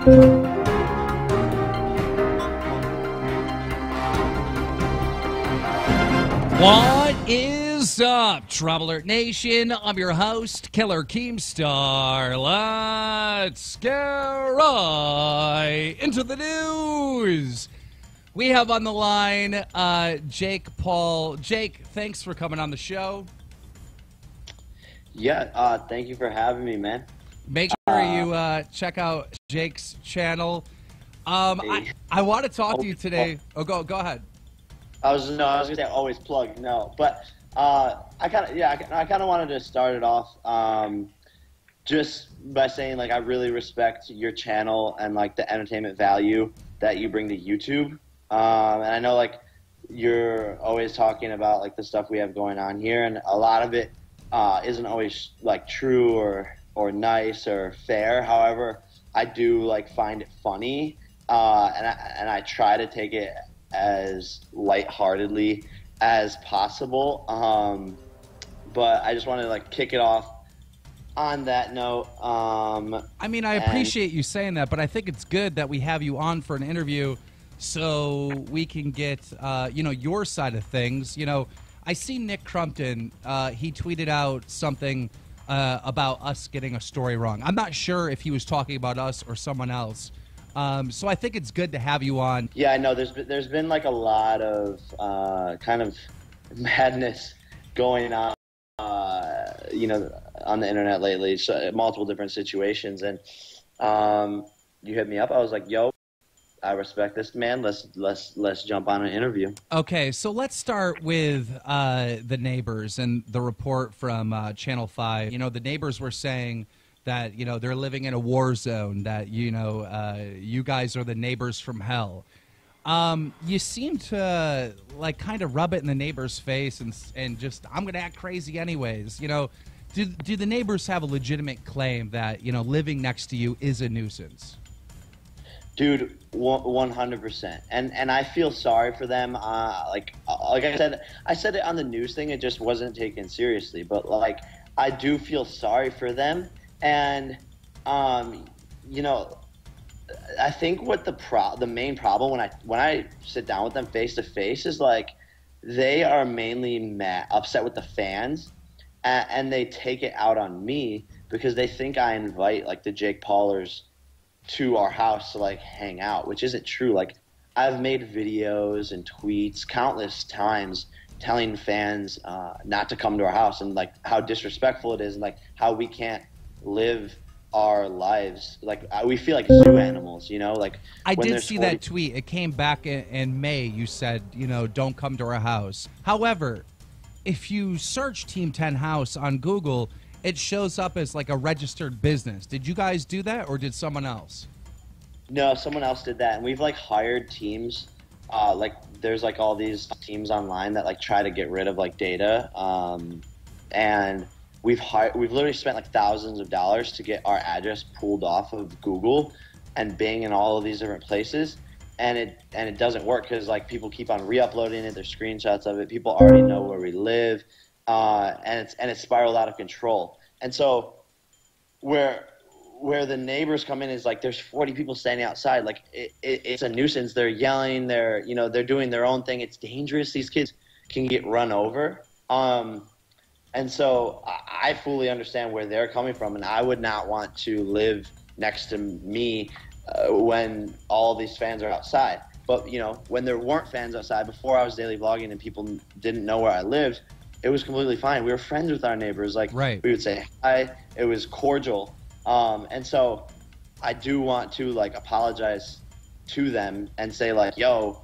What is up, Trouble Alert Nation? I'm your host, Killer Keemstar. Let's get right into the news. We have on the line Jake Paul. Jake, thanks for coming on the show. Yeah, thank you for having me, man. Make sure you check out Jake's channel. I want to talk to you today. Oh, go ahead. I was gonna say always plug. No, but I kind of wanted to start it off just by saying, like, I really respect your channel and, like, the entertainment value that you bring to YouTube. And I know, like, you're always talking about, like, the stuff we have going on here, and a lot of it isn't always, like, true or nice or fair. However, I do, like, find it funny, and I try to take it as lightheartedly as possible. But I just wanted to, like, kick it off on that note. I mean, I appreciate you saying that, but I think it's good that we have you on for an interview so we can get, your side of things. You know, I see Nick Crumpton, he tweeted out something about us getting a story wrong. I'm not sure if he was talking about us or someone else. So I think it's good to have you on. Yeah, I know there's been like a lot of kind of madness going on, on the internet lately. So multiple different situations, and you hit me up. I was like, "Yo, I respect this man. Let's jump on an interview." Okay, so let's start with the neighbors and the report from Channel 5. You know, the neighbors were saying that, you know, they're living in a war zone, that, you know, you guys are the neighbors from hell. You seem to, like, kind of rub it in the neighbor's face and just, I'm going to act crazy anyways. You know, do the neighbors have a legitimate claim that, you know, living next to you is a nuisance? Dude, 100%. And I feel sorry for them. Like I said it on the news thing, it just wasn't taken seriously. But, like, I do feel sorry for them. And, you know, I think what the main problem when I sit down with them face to face is, like, they are mainly upset with the fans, and they take it out on me because they think I invite, like, the Jake Paulers to our house to, like, hang out, which isn't true. Like, I've made videos and tweets countless times telling fans not to come to our house, and, like, how disrespectful it is, and, like, how we can't live our lives like we feel like zoo animals, you know. Like, I did see that tweet. It came back in May. You said, you know, don't come to our house. However, if you search Team 10 House on Google, it shows up as, like, a registered business. Did you guys do that, or did someone else? No, someone else did that, and we've, like, hired teams. Like, there's, like, all these teams online that, like, try to get rid of, like, data, and we've literally spent, like, thousands of dollars to get our address pulled off of Google and Bing and all of these different places, and it doesn't work because, like, people keep on re-uploading it. There's screenshots of it. People already know where we live, and it's spiraled out of control. And so where the neighbors come in is, like, there's 40 people standing outside. Like, it's a nuisance. They're yelling. They're doing their own thing. It's dangerous. These kids can get run over. And so I fully understand where they're coming from, and I would not want to live next to me when all these fans are outside. But, you know, when there weren't fans outside, before I was daily vlogging and people didn't know where I lived, it was completely fine. We were friends with our neighbors. Like, right. We would say hi. It was cordial. And so I do want to, like, apologize to them and say, like, yo,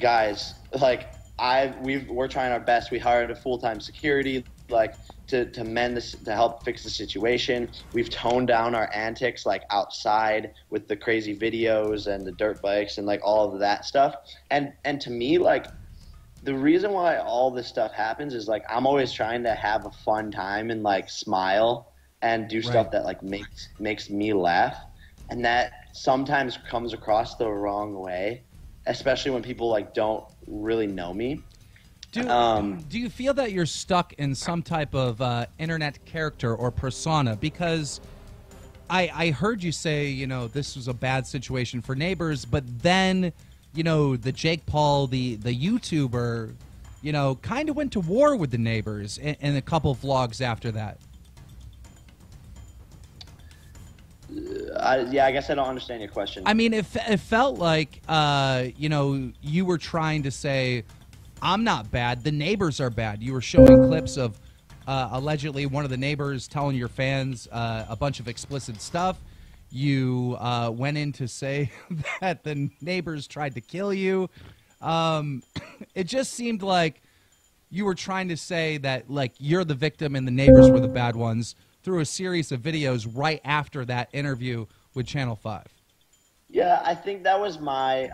guys, like, we're trying our best. We hired a full-time security, like, to mend this, to help fix the situation. We've toned down our antics, like, outside with the crazy videos and the dirt bikes and, like, all of that stuff. And to me, like, the reason why all this stuff happens is, like, I'm always trying to have a fun time and, like, smile and do stuff that, like, makes me laugh. And that sometimes comes across the wrong way, especially when people, like, don't really know me. Do you feel that you're stuck in some type of internet character or persona? Because I heard you say, you know, this was a bad situation for neighbors, but then, you know, the Jake Paul, the YouTuber, you know, kind of went to war with the neighbors in a couple vlogs after that. Yeah, I guess I don't understand your question. I mean, it felt like, you know, you were trying to say, I'm not bad, the neighbors are bad. You were showing clips of allegedly one of the neighbors telling your fans a bunch of explicit stuff. You went in to say that the neighbors tried to kill you. It just seemed like you were trying to say that, like, you're the victim and the neighbors were the bad ones through a series of videos right after that interview with Channel 5. Yeah, I think that was my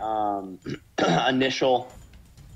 initial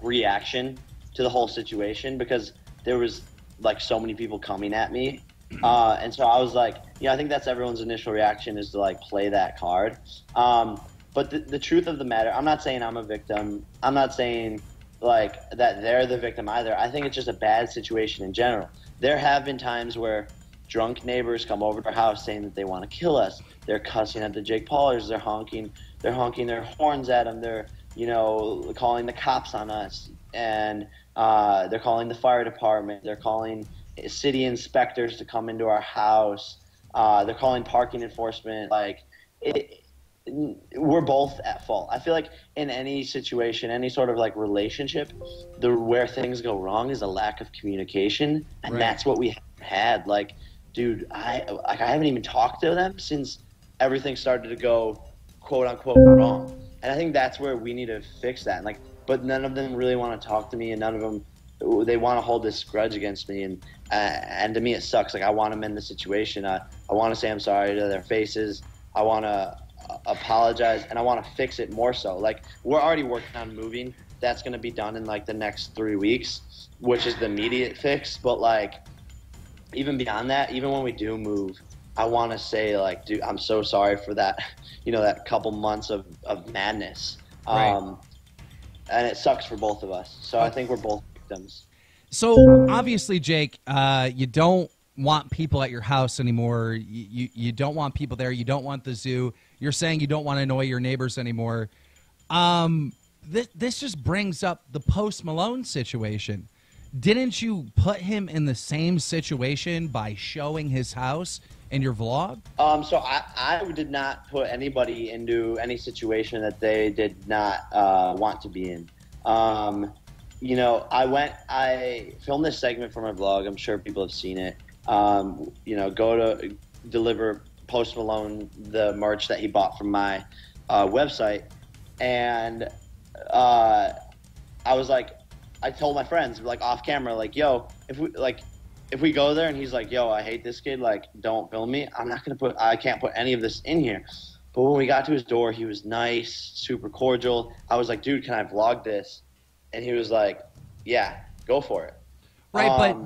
reaction to the whole situation, because there was like so many people coming at me. And so I was like, you know, I think that's everyone's initial reaction, is to like play that card. But the truth of the matter, I'm not saying I'm a victim. I'm not saying like that they're the victim either. I think it's just a bad situation in general. There have been times where drunk neighbors come over to our house saying that they want to kill us. They're cussing at the Jake Paulers. They're honking their horns at them. They're, you know, calling the cops on us. And they're calling the fire department. They're calling city inspectors to come into our house. They're calling parking enforcement. Like, we're both at fault. I feel like in any situation, any sort of like relationship, where things go wrong is a lack of communication, and that's what we had. Like, dude, I haven't even talked to them since everything started to go quote unquote wrong, and I think that's where we need to fix that. Like, but none of them really want to talk to me, and none of them, they want to hold this grudge against me, and to me it sucks. Like, I want to mend the situation. I want to say I'm sorry to their faces. I want to apologize, and I want to fix it more so. Like, we're already working on moving. That's going to be done in like the next 3 weeks, which is the immediate fix. But like, even beyond that, even when we do move, I want to say, like, dude, I'm so sorry for that, you know, that couple months of madness. Right. And it sucks for both of us. So I think we're both victims. So obviously, Jake, you don't want people at your house anymore. You don't want people there. You don't want the zoo. You're saying you don't want to annoy your neighbors anymore. This just brings up the Post Malone situation. Didn't you put him in the same situation by showing his house in your vlog? So I did not put anybody into any situation that they did not want to be in. You know, I filmed this segment for my vlog. I'm sure people have seen it. You know, go to deliver Post Malone the merch that he bought from my website. And I was like, I told my friends, like, off camera, like, yo, if we go there and he's like, yo, I hate this kid, like, don't film me, I can't put any of this in here. But when we got to his door, he was nice, super cordial. I was like, dude, can I vlog this? And he was like, yeah, go for it. Right, but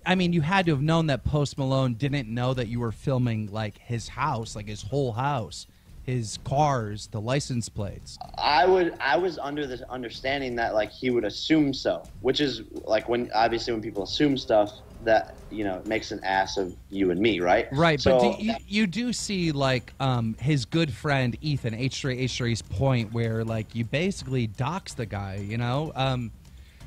I mean, you had to have known that Post Malone didn't know that you were filming, like, his house, like his whole house, his cars, the license plates. I was under the understanding that, like, he would assume so, which is like, obviously when people assume stuff, that, you know, makes an ass of you and me, right? Right, so, but you do see, like, his good friend Ethan, H3H3's point where, like, you basically dox the guy, you know?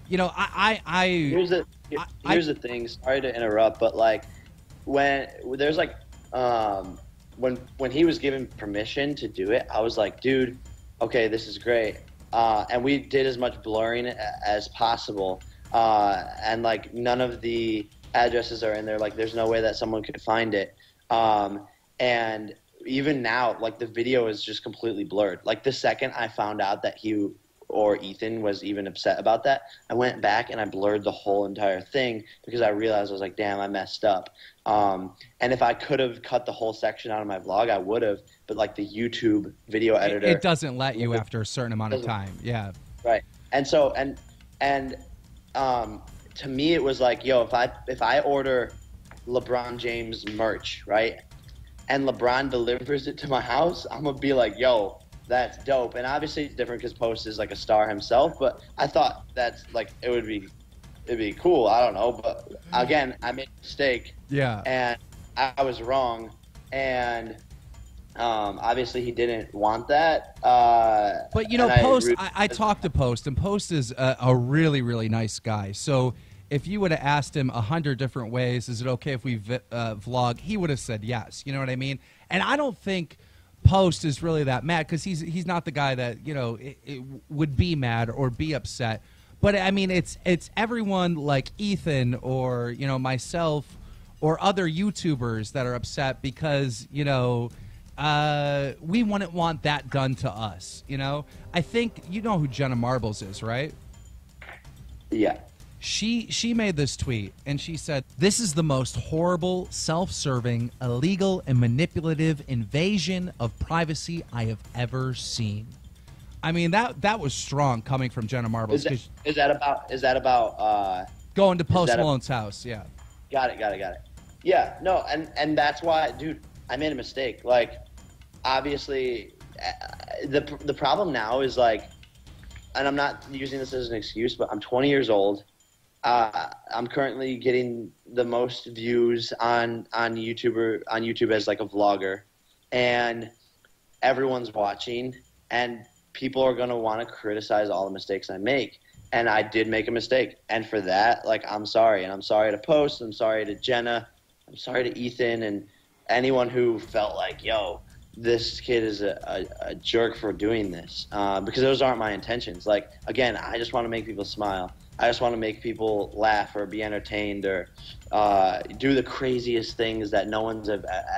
You know, Here's the thing, sorry to interrupt, but, like, when there's, like, when he was given permission to do it, I was like, dude, okay, this is great. And we did as much blurring as possible. And, like, none of the addresses are in there. Like, there's no way that someone could find it. And even now, like, the video is just completely blurred. Like, the second I found out that he or Ethan was even upset about that, I went back and I blurred the whole entire thing, because I realized, I was like, damn, I messed up. And if I could have cut the whole section out of my vlog, I would have. But, like, the YouTube video editor, it doesn't let you after a certain amount of time. Yeah. Right. And so, to me, it was like, yo, if I order LeBron James merch, right, and LeBron delivers it to my house, I'm gonna be like, yo, that's dope. And obviously it's different because Post is like a star himself, but I thought that's like, it'd be cool. I don't know, but again, I made a mistake. Yeah. And I was wrong. and obviously he didn't want that. But you know, I talked to Post, and Post is a really, really nice guy. So if you would have asked him 100 different ways, is it okay if we vlog? He would have said yes. You know what I mean? And I don't think Post is really that mad, because he's not the guy that, you know, it would be mad or be upset. But I mean, it's everyone like Ethan or, you know, myself or other YouTubers that are upset because, you know, we wouldn't want that done to us. You know, I think you know who Jenna Marbles is, right? Yeah. She made this tweet, and she said, "This is the most horrible, self-serving, illegal, and manipulative invasion of privacy I have ever seen." I mean, that was strong coming from Jenna Marbles. Is that about going to Post Malone's house? Yeah. Got it. Yeah, no, and that's why, dude, I made a mistake. Like, obviously, the problem now is, like, and I'm not using this as an excuse, but I'm 20 years old. I'm currently getting the most views on YouTube as like a vlogger, and everyone's watching, and people are gonna want to criticize all the mistakes I make. And I did make a mistake, and for that, like, I'm sorry, and I'm sorry to Post, I'm sorry to Jenna, I'm sorry to Ethan, and anyone who felt like, yo, this kid is a jerk for doing this, because those aren't my intentions. Like, again, I just want to make people smile. I just want to make people laugh or be entertained or do the craziest things that no one's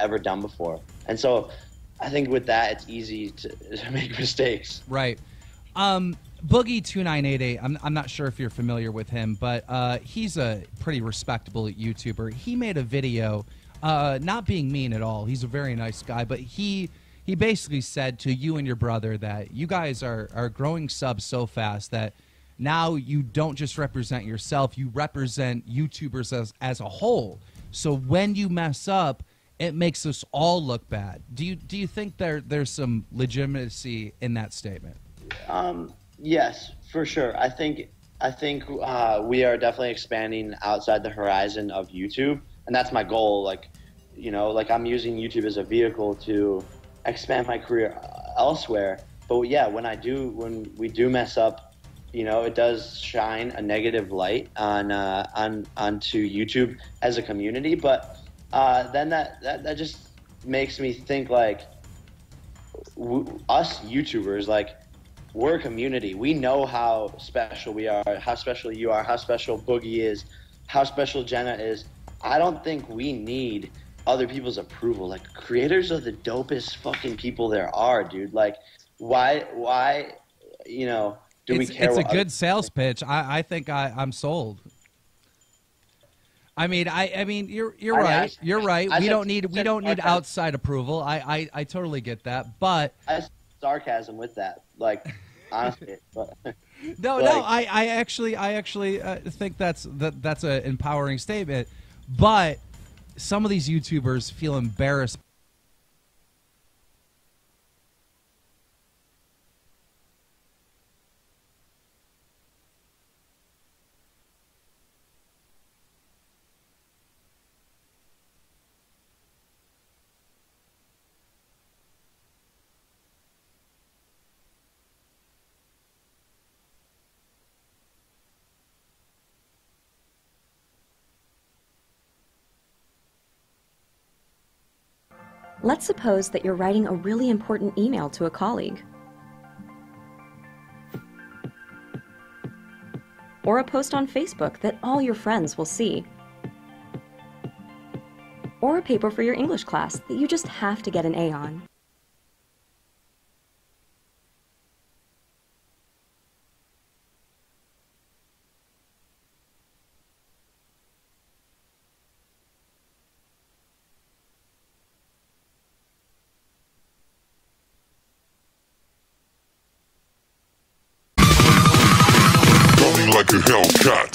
ever done before. And so I think with that, it's easy to make mistakes. Right. Boogie2988, I'm not sure if you're familiar with him, but he's a pretty respectable YouTuber. He made a video, not being mean at all. He's a very nice guy, but he basically said to you and your brother that you guys are growing subs so fast that now you don't just represent yourself, you represent YouTubers as a whole. So when you mess up, it makes us all look bad. Do you think there's some legitimacy in that statement? Yes, for sure. I think we are definitely expanding outside the horizon of YouTube, and that's my goal. Like, you know, like, I'm using YouTube as a vehicle to expand my career elsewhere. But yeah, when we do mess up, you know, it does shine a negative light onto YouTube as a community. But then that just makes me think, like, us YouTubers, like, we're a community. We know how special we are, how special you are, how special Boogie is, how special Jenna is. I don't think we need other people's approval. Like, creators are the dopest fucking people there are, dude. Like, why, you know, do we care? It's a good sales pitch. I think I'm sold. I mean, you're right. You're right. We don't need outside approval. I totally get that. But I have sarcasm with that. Like, honestly. But, no. I actually think that's an empowering statement. But some of these YouTubers feel embarrassed. Let's suppose that you're writing a really important email to a colleague, or a post on Facebook that all your friends will see, or a paper for your English class that you just have to get an A on. Like a Hellcat.